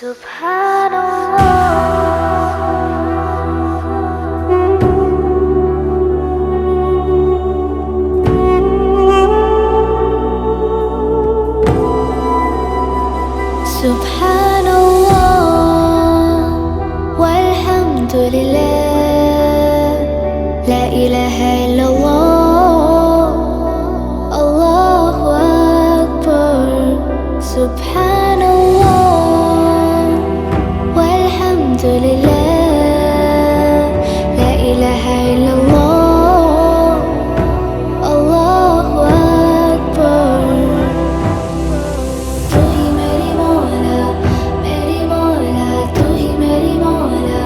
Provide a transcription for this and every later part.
Subhanallah walhamdulillah, la ilaha illallah, Allahu Akbar. Subhanallah walhamdulillah, la ilaha illallah, Allahu Akbar. तू ही मेरी मौला तू ही मेरी मौला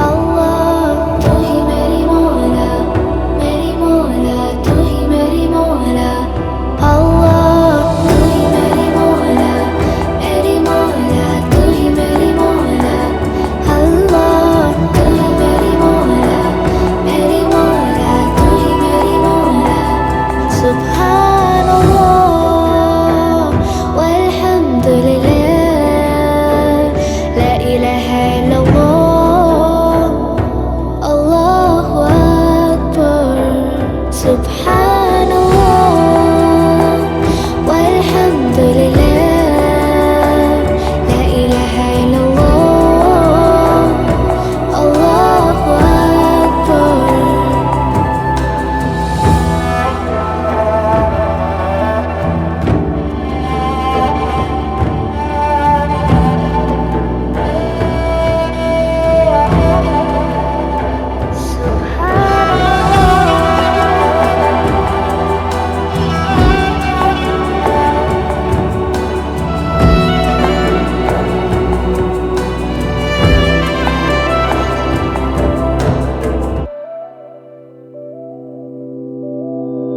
अल्लाह, तू ही मेरी मौला तू ही मेरी मौला अल्लाह, तू ही मेरी मौला तू ही मेरी मौला अल्लाह, तू ही मेरी मौला तू ही मेरी मौला। Subhanallah walhamdulillah, la ilaha illallah, Allahu Akbar. Subhanallah walhamdulillah, la ilaha illallah, Allahu Akbar.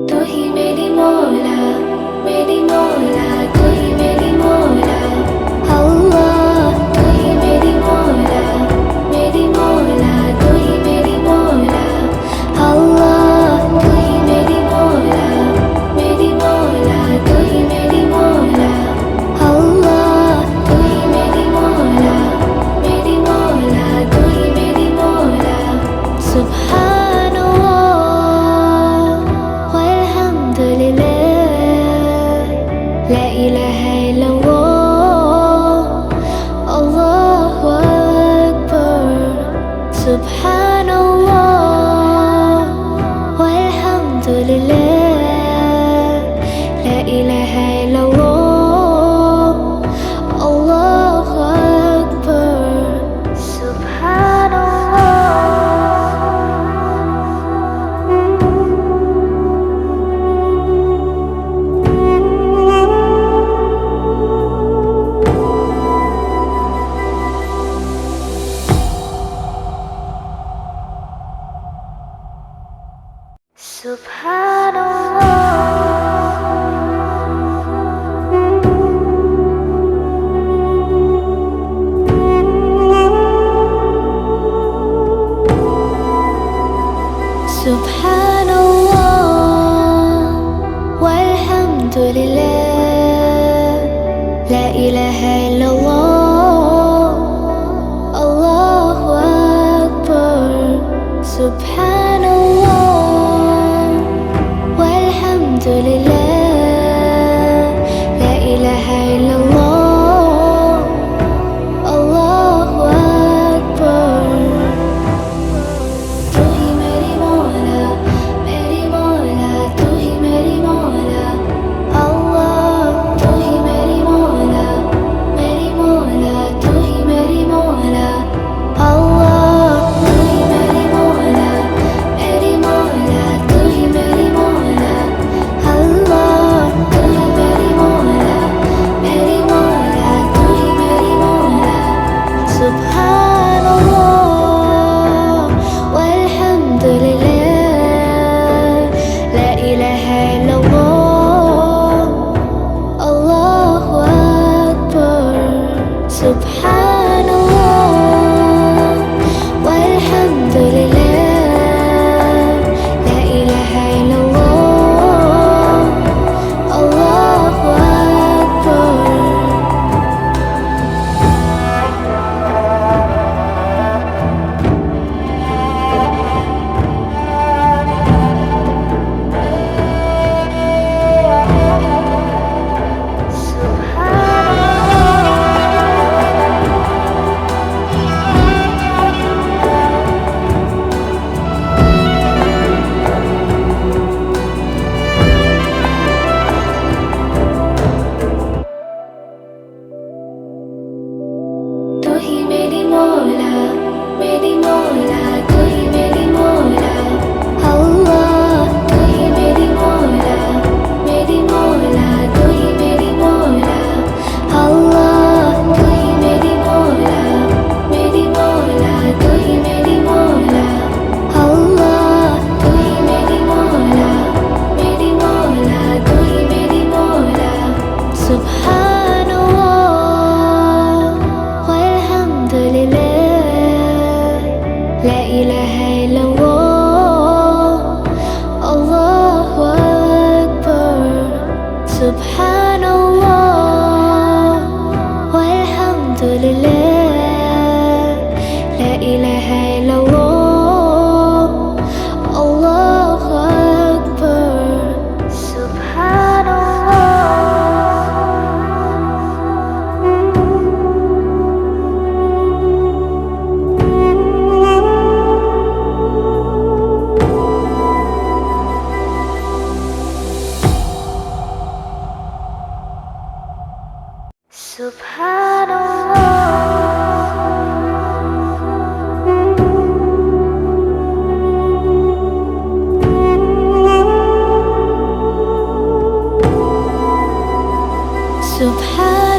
तू ही मेरी मौला तू ही मेरी मौला अल्लाह, तू ही मेरी मौला तू ही मेरी मौला अल्लाह, तू ही मेरी मौला तू ही मेरी मौला अल्लाह, तू ही मेरी मौला तू ही मेरी मौला। Subhanallah walhamdulillah, la ilaha illallah, Allahu Akbar. Subhanallah walhamdulillah, la ilaha illallah, Allahu Akbar. Subhanallah. Subhanallah walhamdulillah, la ilaha illallah, Allahu Akbar. Subhanallah walhamdulillah, la ilaha illallah, Allahu Akbar. तू ही मेरी मौला तू ही मेरी मौला अल्लाह, तू ही मेरी मौला तू ही मेरी मौला अल्लाह, तू ही मेरी मौला तू ही मेरी मौला अल्लाह, तू ही मेरी मौला तू ही मेरी मौला। Subhanallah walhamdulillah, la ilaha illallah, Allahu Akbar. Subhanallah walhamdulillah, la ilaha illallah, Allahu Akbar. Alhamdulillah, la ilaha illallah, Allahu Akbar,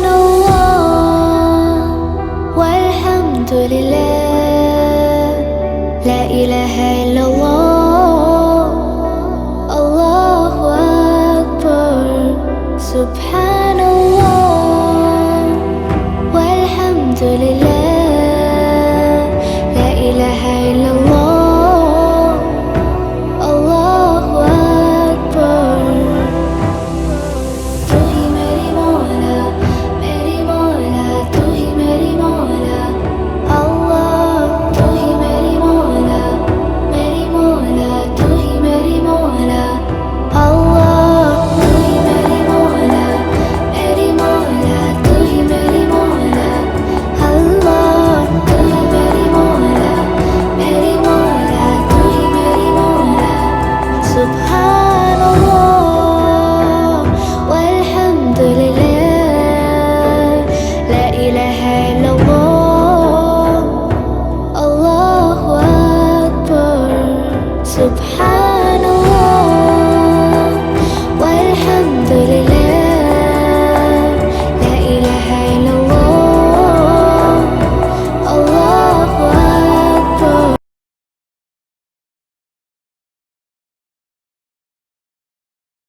Subhanallah, walhamdulillah, la ilaha illallah, Allahu Akbar. Subhanallah, walhamdulillah, la ilaha illallah, Allahu Akbar. तू ही मेरी मौला, तू ही मेरी मौला, अल्लाह। तू ही मेरी मौला, तू ही मेरी मौला, अल्लाह। तू ही मेरी मौला, तू ही मेरी मौला, अल्लाह। तू ही मेरी मौला, तू ही मेरी मौला। Subhanallah, walhamdulillah, la ilaha illallah, Allahu Akbar. Subhanallah, walhamdulillah.